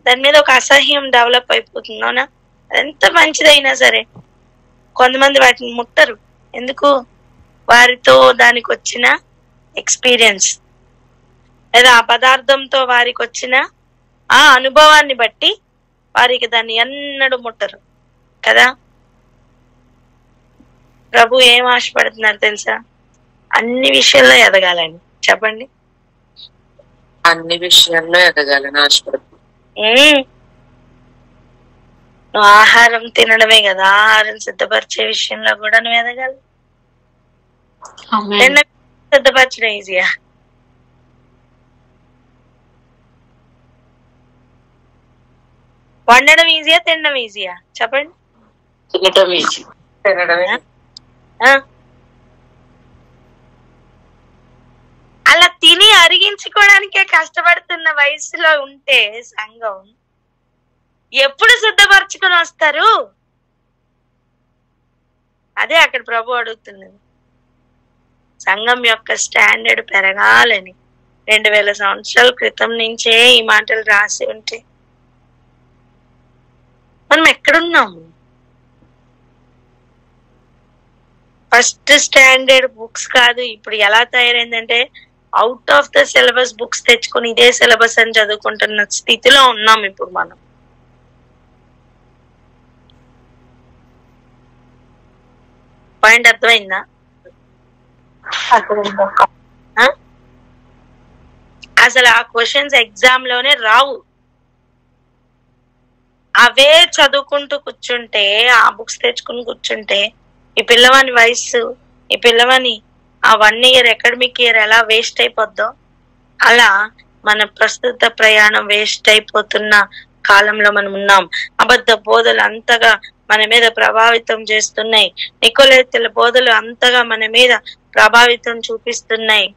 దాని మీద ఒక అసహ్యం డెవలప్ అయిపోతుంది. అవునా? ఎంత మంచిదైనా సరే కొంతమంది వాటిని ముట్టరు. ఎందుకు? వారితో దానికి వచ్చిన ఎక్స్పీరియన్స్ లేదా ఆ పదార్థంతో వారికి వచ్చిన ఆ అనుభవాన్ని బట్టి వారికి దాన్ని ఎన్నడూ ముట్టరు కదా. ప్రభు ఏం ఆశపడుతున్నారు తెలుసా? అన్ని విషయాల్లో ఎదగాలని. చెప్పండి. అన్ని విషయాల్లో ఎదగాలని ఆశపడుతుంది. నువ్వు ఆహారం తినడమే కదా, ఆహారం సిద్ధపరిచే విషయంలో కూడా నువ్వు ఎదగాలి. సిద్ధపరచడం ఈజీయా? వండడం ఈజీయా, తినడం ఈజీయా? చెప్పండి. తినటం ఈజీ. అలా తిని అరిగించుకోవడానికే కష్టపడుతున్న వయసులో ఉంటే సంఘం ఎప్పుడు సిద్ధపరచుకొని వస్తారు? అదే అక్కడ ప్రభు అడుగుతున్నది. సంఘం యొక్క స్టాండర్డ్ పెరగాలని 2000 సంవత్సరాల క్రితం నుంచే ఈ మాటలు రాసి ఉంటే మనం ఎక్కడున్నాము? ఫస్ట్ స్టాండర్డ్ బుక్స్ కాదు, ఇప్పుడు ఎలా తయారైందంటే out of the syllabus books తెచ్చుకొని ఇదే సిలబస్ అని చదువుకుంటున్న స్థితిలో ఉన్నాం ఇప్పుడు మనం. పాయింట్ అర్థమైందా? అసలు ఆ క్వశ్చన్స్ ఎగ్జామ్ లోనే రావు. అవే చదువుకుంటూ కూర్చుంటే, ఆ బుక్స్ తెచ్చుకుని కూర్చుంటే ఈ పిల్లవాని వయసు, ఈ పిల్లవాని ఆ 1 year అకాడమిక్ ఇయర్ ఎలా వేస్ట్ అయిపోద్దో అలా మన ప్రస్తుత ప్రయాణం వేస్ట్ అయిపోతున్న కాలంలో మనం ఉన్నాం. అబద్ధ బోధలు అంతగా మన మీద ప్రభావితం చేస్తున్నాయి. నికోలేతుల బోధలు అంతగా మన మీద ప్రభావితం చూపిస్తున్నాయి.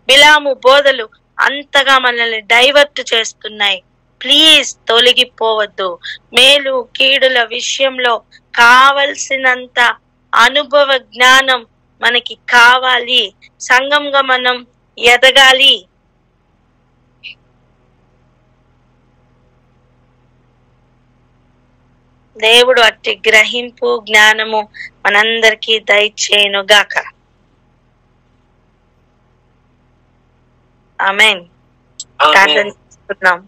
బిలాము బోధలు అంతగా మనల్ని డైవర్ట్ చేస్తున్నాయి. ప్లీజ్ తొలగిపోవద్దు. మేలు కీడుల విషయంలో కావలసినంత అనుభవ జ్ఞానం మనకి కావాలి. సంఘంగా మనం ఎదగాలి. దేవుడు అట్టి గ్రహింపు జ్ఞానము మనందరికీ దయచేయును గాక. ఆమేన్. ప్రార్థన చేసుకుందాం.